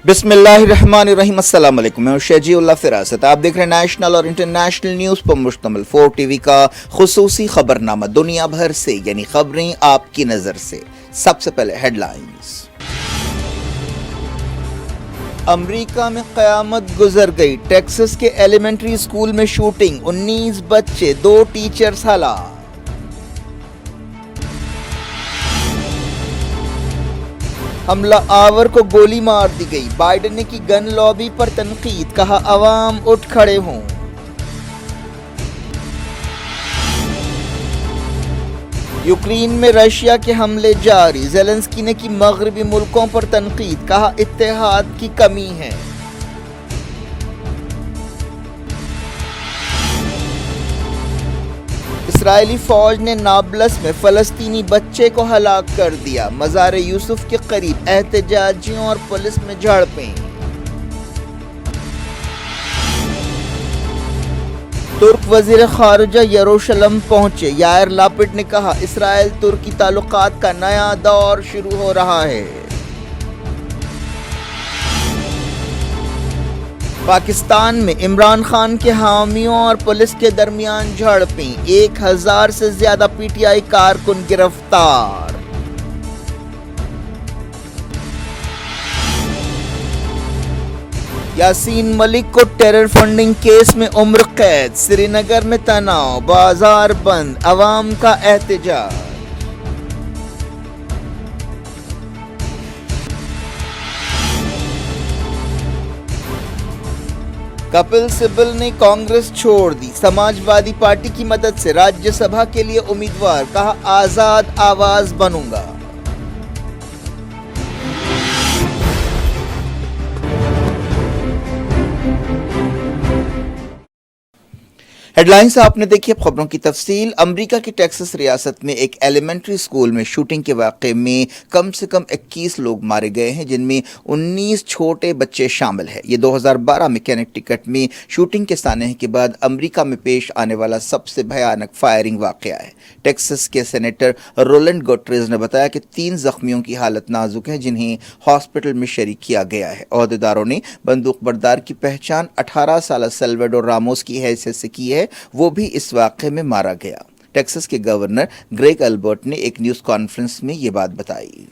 بسم اللہ الرحمن الرحیم۔ السلام علیکم، میں شجیع اللہ فراست۔ آپ دیکھ رہے ہیں نیشنل اور انٹرنیشنل نیوز پر مشتمل 4 ٹی وی کا خصوصی خبرنامہ دنیا بھر سے، یعنی خبریں آپ کی نظر سے۔ سب سے پہلے ہیڈ لائنز۔ امریکہ میں قیامت گزر گئی، ٹیکساس کے ایلیمنٹری اسکول میں شوٹنگ، 19 بچے 2 ٹیچرز ہلاک۔ حملہ آور کو گولی مار دی گئی، بائیڈن نے کی گن لابی پر تنقید، کہا عوام اٹھ کھڑے ہوں۔ یوکرین میں رشیا کے حملے جاری، زیلنسکی نے کی مغربی ملکوں پر تنقید، کہا اتحاد کی کمی ہے۔ اسرائیلی فوج نے نابلس میں فلسطینی بچے کو ہلاک کر دیا، مزار یوسف کے قریب احتجاجیوں اور پولیس میں جھڑپیں۔ ترک وزیر خارجہ یروشلم پہنچے، یائر لاپڈ نے کہا اسرائیل ترکی تعلقات کا نیا دور شروع ہو رہا ہے۔ پاکستان میں عمران خان کے حامیوں اور پولیس کے درمیان جھڑپیں، 1000 سے زیادہ پی ٹی آئی کارکن گرفتار۔ یاسین ملک کو ٹیرر فنڈنگ کیس میں عمر قید، سری نگر میں تناؤ، بازار بند، عوام کا احتجاج۔ کپل سبل نے کانگریس چھوڑ دی، سماج وادی پارٹی کی مدد سے راجیہ سبھا کے لیے امیدوار، کہا آزاد آواز بنوں گا۔ ہیڈ لائنز آپ نے دیکھی، اب خبروں کی تفصیل۔ امریکہ کی ٹیکساس ریاست میں ایک ایلیمنٹری اسکول میں شوٹنگ کے واقعے میں کم سے کم 21 لوگ مارے گئے ہیں، جن میں 19 چھوٹے بچے شامل ہیں۔ یہ 2012 میں کنیکٹیکٹ میں شوٹنگ کے سانحے کے بعد امریکہ میں پیش آنے والا سب سے بھیانک فائرنگ واقعہ ہے۔ ٹیکساس کے سینیٹر رولنڈ گوٹریز نے بتایا کہ 3 زخمیوں کی حالت نازک ہے، جنہیں ہاسپٹل میں شریک کیا گیا ہے۔ عہدیداروں نے بندوق بردار کی پہچان 18 سالہ سیلواڈور راموس کی حیثیت سے کی ہے، وہ بھی اس واقعے میں مارا گیا۔ ٹیکساس کے گورنر گریگ البرٹ نے ایک نیوز کانفرنس میں یہ بات بتائی۔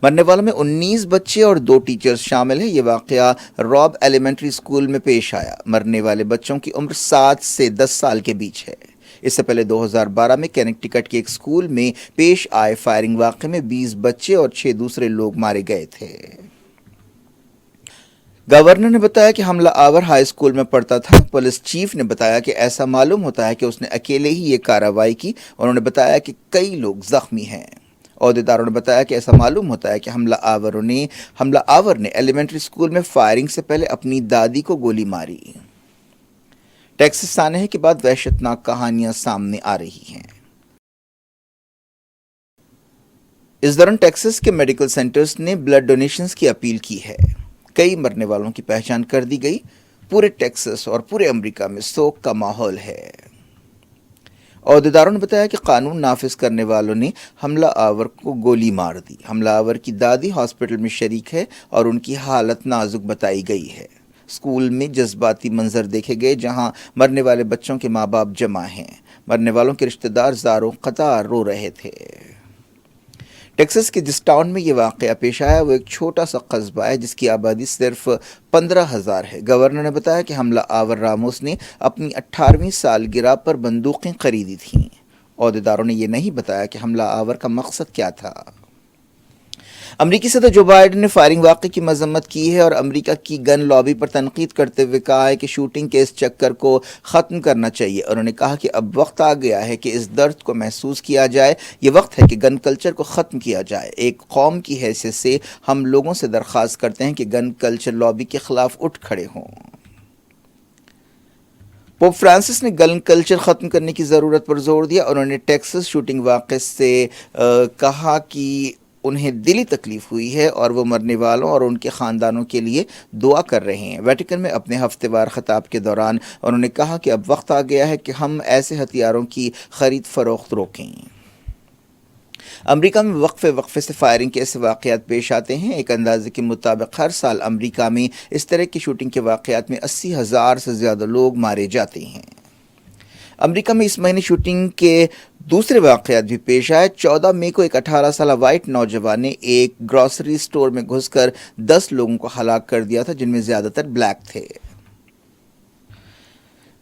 مرنے والوں میں 19 بچے اور 2 ٹیچرز شامل ہیں۔ یہ واقعہ راب ایلیمنٹری اسکول میں پیش آیا۔ مرنے والے بچوں کی عمر 7 سے 10 سال کے بیچ ہے۔ اس سے پہلے 2012 میں کنیکٹیکٹ کے ایک اسکول میں پیش آئے فائرنگ واقعے میں 20 بچے اور 6 دوسرے لوگ مارے گئے تھے۔ گورنر نے بتایا کہ حملہ آور ہائی اسکول میں پڑھتا تھا۔ پولیس چیف نے بتایا کہ ایسا معلوم ہوتا ہے کہ اس نے اکیلے ہی یہ کارروائی کی۔ انہوں نے بتایا کہ کئی لوگ زخمی ہیں۔ عہدیداروں نے بتایا کہ ایسا معلوم ہوتا ہے کہ حملہ آور نے ایلیمنٹری اسکول میں فائرنگ سے پہلے اپنی دادی کو گولی ماری۔ ٹیکساس سانحے کے بعد وحشتناک کہانیاں سامنے آ رہی ہیں۔ اس دوران ٹیکساس کے میڈیکل سینٹرز نے بلڈ ڈونیشنز کی اپیل کی ہے۔ کئی مرنے والوں کی پہچان کر دی گئی۔ پورے ٹیکساس اور پورے امریکہ میں سوگ کا ماحول ہے۔ عہدیداروں نے بتایا کہ قانون نافذ کرنے والوں نے حملہ آور کو گولی مار دی۔ حملہ آور کی دادی ہاسپٹل میں شریک ہے اور ان کی حالت نازک بتائی گئی ہے۔ اسکول میں جذباتی منظر دیکھے گئے، جہاں مرنے والے بچوں کے ماں باپ جمع ہیں۔ مرنے والوں کے رشتہ دار زاروں قطار رو رہے تھے۔ ٹیکساس کے جس ٹاؤن میں یہ واقعہ پیش آیا وہ ایک چھوٹا سا قصبہ ہے جس کی آبادی صرف 15,000 ہے۔ گورنر نے بتایا کہ حملہ آور راموس نے اپنی 18ویں سالگرہ پر بندوقیں خریدی تھیں۔ عہدیداروں نے یہ نہیں بتایا کہ حملہ آور کا مقصد کیا تھا۔ امریکی صدر جو بائیڈن نے فائرنگ واقعے کی مذمت کی ہے اور امریکہ کی گن لابی پر تنقید کرتے ہوئے کہا ہے کہ شوٹنگ کے اس چکر کو ختم کرنا چاہیے۔ انہوں نے کہا کہ اب وقت آ گیا ہے کہ اس درد کو محسوس کیا جائے۔ یہ وقت ہے کہ گن کلچر کو ختم کیا جائے۔ ایک قوم کی حیثیت سے ہم لوگوں سے درخواست کرتے ہیں کہ گن کلچر لابی کے خلاف اٹھ کھڑے ہوں۔ پوپ فرانسس نے گن کلچر ختم کرنے کی ضرورت پر زور دیا۔ انہوں نے ٹیکساس شوٹنگ واقعے سے کہا کہ انہیں دلی تکلیف ہوئی ہے اور وہ مرنے والوں اور ان کے خاندانوں کے لیے دعا کر رہے ہیں۔ ویٹیکن میں اپنے ہفتے وار خطاب کے دوران انہوں نے کہا کہ اب وقت آ گیا ہے کہ ہم ایسے ہتھیاروں کی خرید فروخت روکیں۔ امریکہ میں وقفے سے فائرنگ کے ایسے واقعات پیش آتے ہیں۔ ایک اندازے کے مطابق ہر سال امریکہ میں اس طرح کی شوٹنگ کے واقعات میں 80,000 سے زیادہ لوگ مارے جاتے ہیں۔ امریکہ میں اس مہینے شوٹنگ کے دوسرے واقعات بھی پیش آئے۔ 14 مئی کو ایک 18 سالہ وائٹ نوجوان نے ایک گروسری سٹور میں گھس کر 10 لوگوں کو ہلاک کر دیا تھا، جن میں زیادہ تر بلیک تھے۔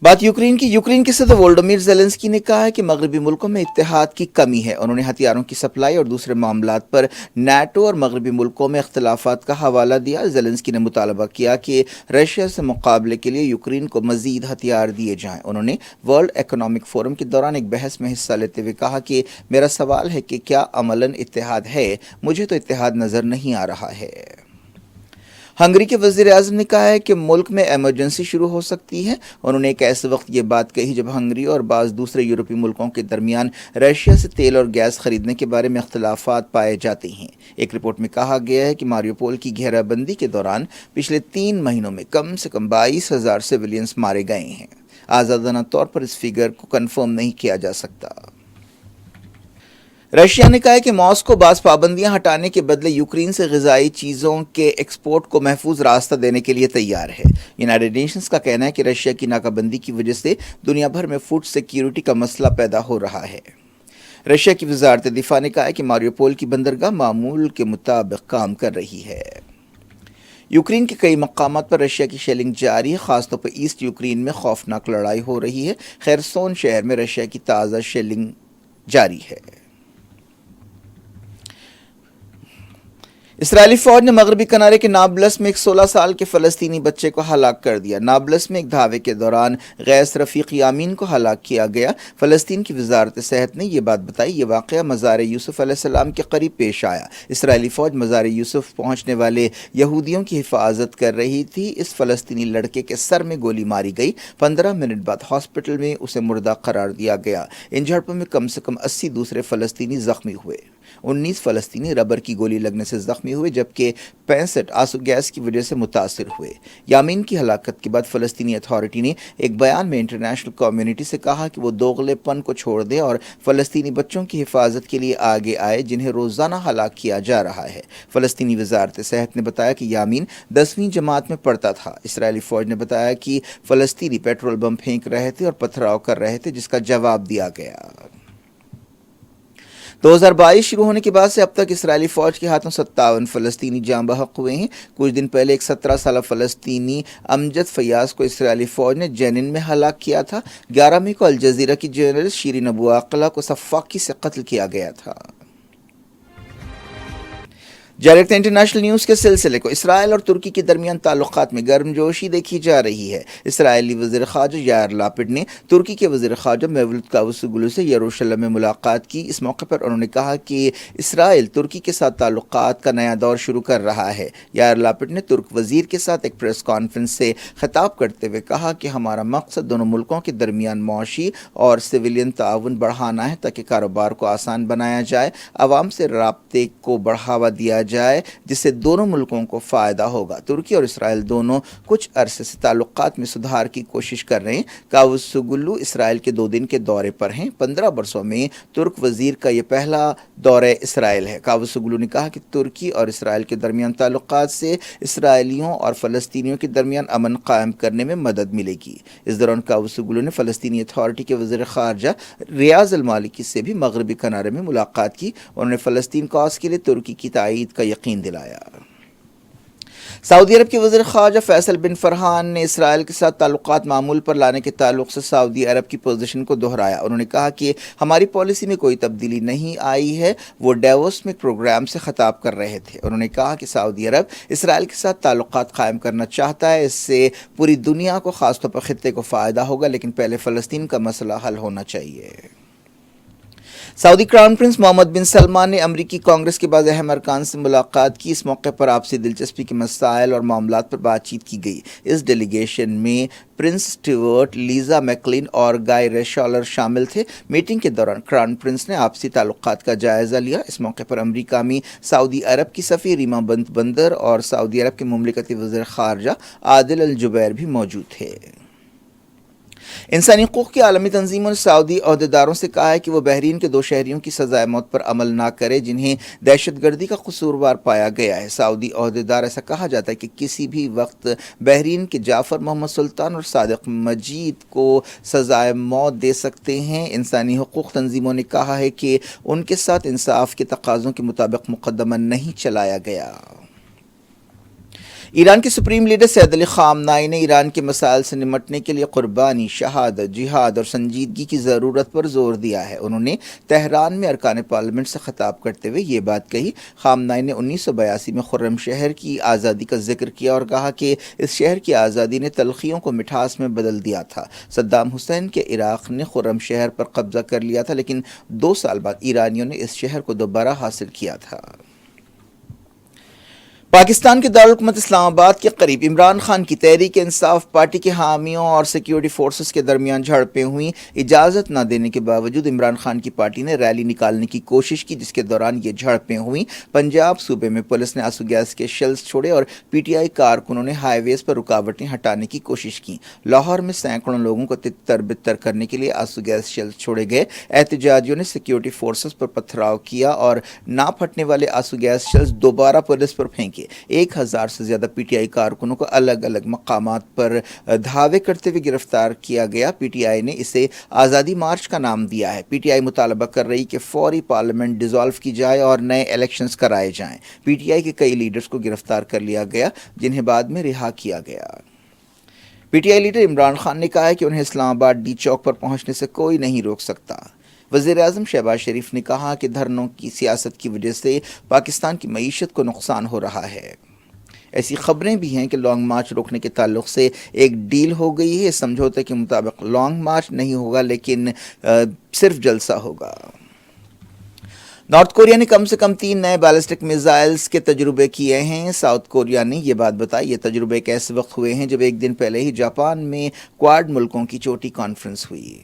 بات یوکرین کے صدر وولڈیمیر زیلنسکی نے کہا ہے کہ مغربی ملکوں میں اتحاد کی کمی ہے۔ انہوں نے ہتھیاروں کی سپلائی اور دوسرے معاملات پر نیٹو اور مغربی ملکوں میں اختلافات کا حوالہ دیا۔ زیلنسکی نے مطالبہ کیا کہ رشیا سے مقابلے کے لیے یوکرین کو مزید ہتھیار دیے جائیں۔ انہوں نے ورلڈ اکنامک فورم کے دوران ایک بحث میں حصہ لیتے ہوئے کہا کہ میرا سوال ہے کہ کیا عملاً اتحاد ہے؟ مجھے تو اتحاد نظر نہیں آ رہا ہے۔ ہنگری کے وزیر اعظم نے کہا ہے کہ ملک میں ایمرجنسی شروع ہو سکتی ہے۔ انہوں نے ایک ایسے وقت یہ بات کہی جب ہنگری اور بعض دوسرے یورپی ملکوں کے درمیان رشیا سے تیل اور گیس خریدنے کے بارے میں اختلافات پائے جاتے ہیں۔ ایک رپورٹ میں کہا گیا ہے کہ ماریوپول کی گھیرا بندی کے دوران پچھلے 3 مہینوں میں کم سے کم 22,000 سویلینز مارے گئے ہیں۔ آزادانہ طور پر اس فگر کو کنفرم نہیں کیا جا سکتا۔ رشیا نے کہا ہے کہ ماسکو بعض پابندیاں ہٹانے کے بدلے یوکرین سے غذائی چیزوں کے ایکسپورٹ کو محفوظ راستہ دینے کے لیے تیار ہے۔ یونائیٹڈ نیشنز کا کہنا ہے کہ رشیا کی ناکہ بندی کی وجہ سے دنیا بھر میں فوڈ سیکیورٹی کا مسئلہ پیدا ہو رہا ہے۔ رشیا کی وزارت دفاع نے کہا ہے کہ ماریوپول کی بندرگاہ معمول کے مطابق کام کر رہی ہے۔ یوکرین کے کئی مقامات پر رشیا کی شیلنگ جاری ہے، خاص طور پر ایسٹ یوکرین میں خوفناک لڑائی ہو رہی ہے۔ خیرسون شہر میں رشیا کی تازہ شیلنگ جاری ہے۔ اسرائیلی فوج نے مغربی کنارے کے نابلس میں ایک 16 سال کے فلسطینی بچے کو ہلاک کر دیا۔ نابلس میں ایک دھاوے کے دوران غیث رفیق یامین کو ہلاک کیا گیا۔ فلسطین کی وزارت صحت نے یہ بات بتائی۔ یہ واقعہ مزار یوسف علیہ السلام کے قریب پیش آیا۔ اسرائیلی فوج مزار یوسف پہنچنے والے یہودیوں کی حفاظت کر رہی تھی۔ اس فلسطینی لڑکے کے سر میں گولی ماری گئی۔ 15 منٹ بعد ہاسپٹل میں اسے مردہ قرار دیا گیا۔ ان جھڑپوں میں کم سے کم 80 دوسرے فلسطینی زخمی ہوئے۔ 19 فلسطینی ربر کی گولی لگنے سے زخمی ہوئے، جبکہ 65 آنسو گیس کی وجہ سے متاثر ہوئے۔ یامین کی ہلاکت کے بعد فلسطینی اتھارٹی نے ایک بیان میں انٹرنیشنل کمیونٹی سے کہا کہ وہ دوغلے پن کو چھوڑ دے اور فلسطینی بچوں کی حفاظت کے لیے آگے آئے جنہیں روزانہ ہلاک کیا جا رہا ہے۔ فلسطینی وزارت صحت نے بتایا کہ یامین 10ویں جماعت میں پڑھتا تھا۔ اسرائیلی فوج نے بتایا کہ فلسطینی پیٹرول بم پھینک رہے تھے اور پتھراؤ کر رہے تھے، جس کا جواب دیا گیا۔ 2022 شروع ہونے کے بعد سے اب تک اسرائیلی فوج کے ہاتھوں 57 فلسطینی جاں بحق ہوئے ہیں۔ کچھ دن پہلے ایک 17 سالہ فلسطینی امجد فیاض کو اسرائیلی فوج نے جنین میں ہلاک کیا تھا۔ 11 مئی کو الجزیرہ کی جرنلسٹ شیرین ابو عاقلہ کو سفاکی سے قتل کیا گیا تھا۔ جاری رکھتے ہیں انٹرنیشنل نیوز کے سلسلے کو۔ اسرائیل اور ترکی کے درمیان تعلقات میں گرم جوشی دیکھی جا رہی ہے۔ اسرائیلی وزیر خارجہ یائر لاپڈ نے ترکی کے وزیر خارجہ میوlut کاوسوگلو سے یروشلم میں ملاقات کی۔ اس موقع پر انہوں نے کہا کہ اسرائیل ترکی کے ساتھ تعلقات کا نیا دور شروع کر رہا ہے۔ یائر لاپڈ نے ترک وزیر کے ساتھ ایک پریس کانفرنس سے خطاب کرتے ہوئے کہا کہ ہمارا مقصد دونوں ملکوں کے درمیان معاشی اور سویلین تعاون بڑھانا ہے تاکہ کاروبار کو آسان بنایا جائے، عوام سے رابطے کو بڑھاوا دیا جائے جس سے دونوں ملکوں کو فائدہ ہوگا۔ ترکی اور اسرائیل دونوں کچھ عرصے سے تعلقات میں سدھار کی کوشش کر رہے ہیں۔ کاوسوگلو اسرائیل کے 2 دن کے دورے پر ہیں۔ 15 برسوں میں ترک وزیر کا یہ پہلا دورہ اسرائیل ہے۔ کاوسوگلو نے کہا کہ ترکی اور اسرائیل کے درمیان تعلقات سے اسرائیلیوں اور فلسطینیوں کے درمیان امن قائم کرنے میں مدد ملے گی۔ اس دوران کاوسوگلو نے فلسطینی اتھارٹی کے وزیر خارجہ ریاض المالکی سے بھی مغربی کنارے میں ملاقات کی۔ انہوں نے فلسطین کاز کے لیے ترکی کی تائید کا یقین دلایا۔ سعودی عرب کے وزیر خارجہ فیصل بن فرحان نے اسرائیل کے ساتھ تعلقات معمول پر لانے کے تعلق سے سعودی عرب کی پوزیشن کو دہرایا۔ انہوں نے کہا کہ ہماری پالیسی میں کوئی تبدیلی نہیں آئی ہے۔ وہ ڈیووس میں ایک پروگرام سے خطاب کر رہے تھے۔ انہوں نے کہا کہ سعودی عرب اسرائیل کے ساتھ تعلقات قائم کرنا چاہتا ہے۔ اس سے پوری دنیا کو، خاص طور پر خطے کو فائدہ ہوگا، لیکن پہلے فلسطین کا مسئلہ حل ہونا چاہیے۔ سعودی کراؤن پرنس محمد بن سلمان نے امریکی کانگریس کے بعض اہم ارکان سے ملاقات کی۔ اس موقع پر آپسی دلچسپی کے مسائل اور معاملات پر بات چیت کی گئی۔ اس ڈیلیگیشن میں پرنس اسٹیورٹ، لیزا میکلین اور گائے ریشالر شامل تھے۔ میٹنگ کے دوران کراؤن پرنس نے آپسی تعلقات کا جائزہ لیا۔ اس موقع پر امریکہ میں سعودی عرب کی سفیر ریما بنت بندر اور سعودی عرب کے مملکتی وزیر خارجہ عادل الجبیر بھی موجود تھے۔ انسانی حقوق کی عالمی تنظیموں نے سعودی عہدیداروں سے کہا ہے کہ وہ بحرین کے 2 شہریوں کی سزائے موت پر عمل نہ کرے جنہیں دہشت گردی کا قصوروار پایا گیا ہے۔ سعودی عہدیدار ایسا کہا جاتا ہے کہ کسی بھی وقت بحرین کے جعفر محمد سلطان اور صادق مجید کو سزائے موت دے سکتے ہیں۔ انسانی حقوق تنظیموں نے کہا ہے کہ ان کے ساتھ انصاف کے تقاضوں کے مطابق مقدمہ نہیں چلایا گیا۔ ایران کے سپریم لیڈر سید علی خامنائی نے ایران کے مسائل سے نمٹنے کے لیے قربانی، شہادت، جہاد اور سنجیدگی کی ضرورت پر زور دیا ہے۔ انہوں نے تہران میں ارکان پارلیمنٹ سے خطاب کرتے ہوئے یہ بات کہی۔ خامنائی نے 1982 میں خرم شہر کی آزادی کا ذکر کیا اور کہا کہ اس شہر کی آزادی نے تلخیوں کو مٹھاس میں بدل دیا تھا۔ صدام حسین کے عراق نے خرم شہر پر قبضہ کر لیا تھا، لیکن 2 سال بعد ایرانیوں نے اس شہر کو دوبارہ حاصل کیا تھا۔ پاکستان کے دارالحکومت اسلام آباد کے قریب عمران خان کی تحریک انصاف پارٹی کے حامیوں اور سیکیورٹی فورسز کے درمیان جھڑپیں ہوئیں۔ اجازت نہ دینے کے باوجود عمران خان کی پارٹی نے ریلی نکالنے کی کوشش کی، جس کے دوران یہ جھڑپیں ہوئیں۔ پنجاب صوبے میں پولیس نے آنسو گیس کے شیلز چھوڑے اور پی ٹی آئی کارکنوں نے ہائی ویز پر رکاوٹیں ہٹانے کی کوشش کی۔ لاہور میں سینکڑوں لوگوں کو تتر بتر کرنے کے لیے آنسو گیس شیلز چھوڑے گئے۔ احتجاجیوں نے سیکیورٹی فورسز پر پتھراؤ کیا اور نہ پھٹنے والے آنسو گیس شیلز دوبارہ پولیس پر پھینکے۔ 1000 سے زیادہ پی ٹی آئی کارکنوں کو الگ الگ مقامات پر دھاوے کرتے ہوئے گرفتار کیا گیا۔ پی ٹی آئی نے اسے آزادی مارچ کا نام دیا ہے۔ پی ٹی آئی مطالبہ کر رہی کہ فوری پارلیمنٹ ڈیزالو کی جائے اور نئے الیکشنز کرائے جائیں۔ پی ٹی آئی کے کئی لیڈرز کو گرفتار کر لیا گیا، جنہیں بعد میں رہا کیا گیا۔ P T I leader Imran Khan نے کہا ہے کہ انہیں اسلام آباد ڈی چوک پر پہنچنے سے کوئی نہیں روک سکتا۔ وزیر اعظم شہباز شریف نے کہا کہ دھرنوں کی سیاست کی وجہ سے پاکستان کی معیشت کو نقصان ہو رہا ہے۔ ایسی خبریں بھی ہیں کہ لانگ مارچ روکنے کے تعلق سے ایک ڈیل ہو گئی ہے۔ سمجھوتے کے مطابق لانگ مارچ نہیں ہوگا، لیکن صرف جلسہ ہوگا۔ نارتھ کوریا نے کم سے کم 3 نئے بیلسٹک میزائلز کے تجربے کیے ہیں۔ ساؤتھ کوریا نے یہ بات بتائی۔ یہ تجربے ایک ایسے وقت ہوئے ہیں جب ایک دن پہلے ہی جاپان میں کوارڈ ملکوں کی چوٹی کانفرنس ہوئی۔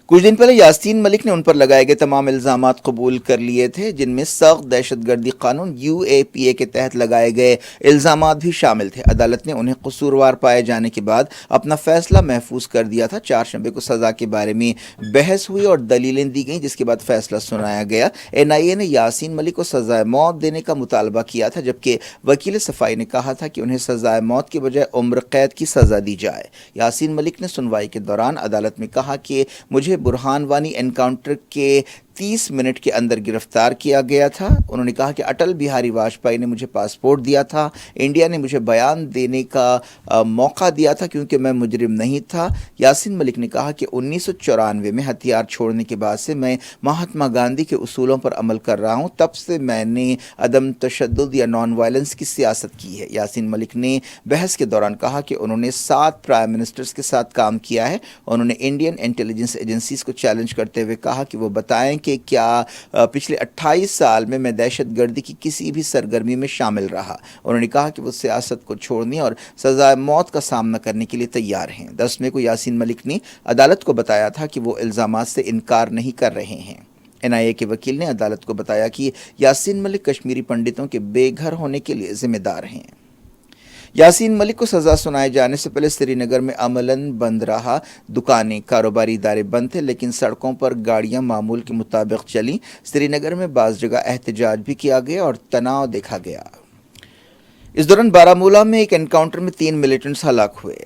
کچھ دن پہلے یاسین ملک نے ان پر لگائے گئے تمام الزامات قبول کر لیے تھے، جن میں سخت دہشت گردی قانون UAPA کے تحت لگائے گئے الزامات بھی شامل تھے۔ عدالت نے انہیں قصوروار پائے جانے کے بعد اپنا فیصلہ محفوظ کر دیا تھا۔ 4 شنبے کو سزا کے بارے میں بحث ہوئی اور دلیلیں دی گئیں، جس کے بعد فیصلہ سنایا گیا۔ NIA نے یاسین ملک کو سزائے موت دینے کا مطالبہ کیا تھا، جبکہ وکیل صفائی نے کہا تھا کہ انہیں سزائے موت کے بجائے عمر قید کی سزا دی جائے۔ یاسین ملک نے سنوائی کے دوران عدالت میں کہا کہ مجھے برہان وانی انکاؤنٹر کے 30 منٹ کے اندر گرفتار کیا گیا تھا۔ انہوں نے کہا کہ اٹل بہاری واجپئی نے مجھے پاسپورٹ دیا تھا، انڈیا نے مجھے بیان دینے کا موقع دیا تھا کیونکہ میں مجرم نہیں تھا۔ یاسین ملک نے کہا کہ 1994 میں ہتھیار چھوڑنے کے بعد سے میں مہاتما گاندھی کے اصولوں پر عمل کر رہا ہوں، تب سے میں نے عدم تشدد یا نان وائلنس کی سیاست کی ہے۔ یاسین ملک نے بحث کے دوران کہا کہ انہوں نے 7 پرائم منسٹرز کے ساتھ کام کیا ہے۔ انہوں نے انڈین انٹیلیجنس ایجنسیز کو چیلنج کرتے ہوئے کہا کہ وہ بتائیں کہ کیا پچھلے 28 سال میں دہشت گردی کی کسی بھی سرگرمی میں شامل رہا۔ انہوں نے کہا کہ وہ سیاست کو چھوڑنے اور سزائے موت کا سامنا کرنے کے لیے تیار ہیں۔ 10 مئی کو یاسین ملک نے عدالت کو بتایا تھا کہ وہ الزامات سے انکار نہیں کر رہے ہیں۔ NIA کے وکیل نے عدالت کو بتایا کہ یاسین ملک کشمیری پنڈتوں کے بے گھر ہونے کے لیے ذمہ دار ہیں۔ یاسین ملک کو سزا سنائے جانے سے پہلے سری نگر میں عملاً بند رہا۔ دکانیں، کاروباری ادارے بند تھے، لیکن سڑکوں پر گاڑیاں معمول کے مطابق چلیں۔ سری نگر میں بعض جگہ احتجاج بھی کیا گیا اور تناؤ دیکھا گیا۔ اس دوران بارامولہ میں ایک انکاؤنٹر میں 3 ملیٹنٹس ہلاک ہوئے۔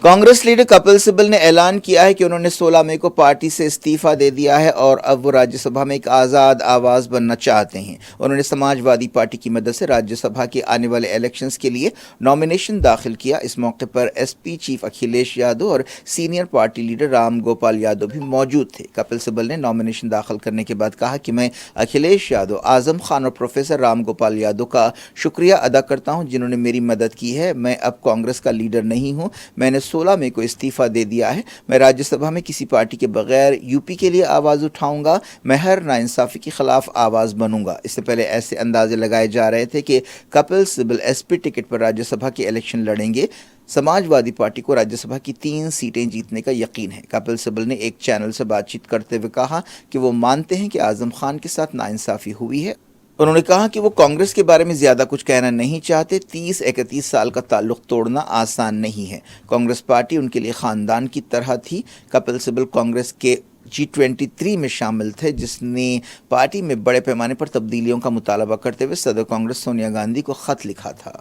کانگریس لیڈر کپل سبل نے اعلان کیا ہے کہ انہوں نے 16 مئی کو پارٹی سے استعفیٰ دے دیا ہے اور اب وہ راجیہ سبھا میں ایک آزاد آواز بننا چاہتے ہیں۔ انہوں نے سماج وادی پارٹی کی مدد سے راجیہ سبھا کے آنے والے الیکشنز کے لیے نامینیشن داخل کیا۔ اس موقع پر SP چیف اکھلیش یادو اور senior party leader Ram Gopal Yadav بھی موجود تھے۔ کپل سبل نے نامینیشن داخل کرنے کے بعد کہا کہ میں اکھلیش یادو، اعظم خان اور پروفیسر رام گوپال یادو کا شکریہ ادا کرتا ہوں جنہوں نے میری مدد کی ہے۔ میں اب کانگریس کا لیڈر نہیں ہوں، میں نے 16 مئی کو استعفیٰ دے دیا ہے۔ میں راجیہ سبھا میں کسی پارٹی کے بغیر UP کے لیے آواز اٹھاؤں گا، میں ہر ناانصافی کے خلاف آواز بنوں گا۔ اس سے پہلے ایسے اندازے لگائے جا رہے تھے کہ کپل سبل SP ٹکٹ پر راجیہ سبھا کے الیکشن لڑیں گے۔ سماج وادی پارٹی کو راجیہ سبھا کی 3 سیٹیں جیتنے کا یقین ہے۔ کپل سبل نے ایک چینل سے بات چیت کرتے ہوئے کہا کہ وہ مانتے ہیں کہ اعظم خان کے ساتھ ناانصافی ہوئی ہے۔ انہوں نے کہا کہ وہ کانگریس کے بارے میں زیادہ کچھ کہنا نہیں چاہتے. 30-31 سال کا تعلق توڑنا آسان نہیں ہے. کانگریس پارٹی ان کے لیے خاندان کی طرح تھی. کپل سبل کانگریس کے G23 میں شامل تھے، جس نے پارٹی میں بڑے پیمانے پر تبدیلیوں کا مطالبہ کرتے ہوئے صدر کانگریس سونیا گاندھی کو خط لکھا تھا.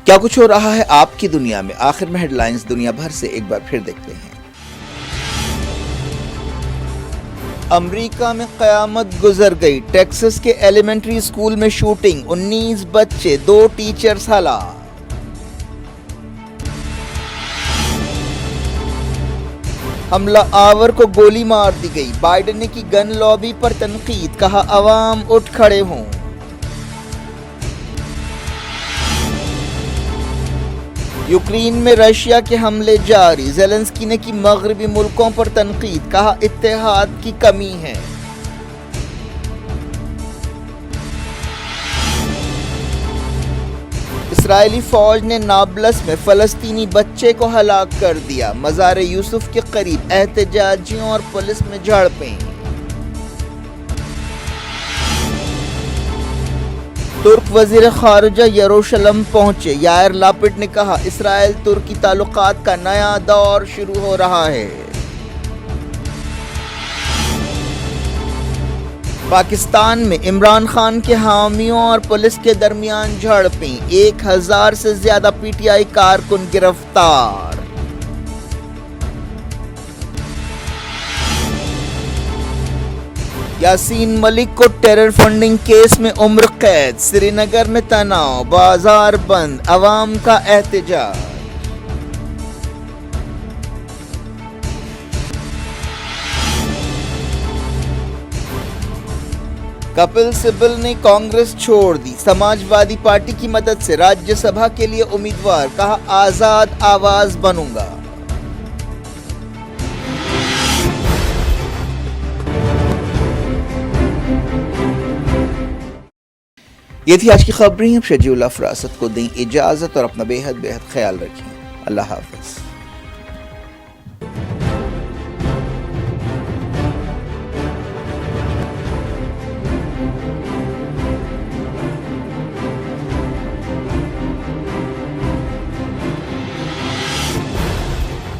کیا کچھ ہو رہا ہے آپ کی دنیا میں؟ آخر میں ہیڈ لائنز دنیا بھر سے ایک بار پھر دیکھتے ہیں. امریکہ میں قیامت گزر گئی. ٹیکساس کے ایلیمنٹری اسکول میں شوٹنگ، 19 بچے 2 ٹیچرز ہلاک. حملہ آور کو گولی مار دی گئی. بائیڈن نے کی گن لابی پر تنقید، کہا عوام اٹھ کھڑے ہوں. یوکرین میں رشیا کے حملے جاری. زیلنسکی نے کی مغربی ملکوں پر تنقید، کہا اتحاد کی کمی ہے. اسرائیلی فوج نے نابلس میں فلسطینی بچے کو ہلاک کر دیا. مزار یوسف کے قریب احتجاجیوں اور پولیس میں جھڑپیں. ترک وزیر خارجہ یروشلم پہنچے. یائر لاپڈ نے کہا اسرائیل ترکی تعلقات کا نیا دور شروع ہو رہا ہے. پاکستان میں عمران خان کے حامیوں اور پولیس کے درمیان جھڑپیں. 1000 سے زیادہ پی ٹی آئی کارکن گرفتار. یاسین ملک کو ٹیرر فنڈنگ کیس میں عمر قید. سری نگر میں تناؤ، بازار بند، عوام کا احتجاج. کپل سبل نے کانگریس چھوڑ دی. سماج وادی پارٹی کی مدد سے راجیہ سبھا کے لیے امیدوار، کہا آزاد آواز بنوں گا. یہ تھی آج کی خبریں. اب شجیع اللہ فراست کو دیں اجازت اور اپنا بے حد خیال رکھیں. اللہ حافظ.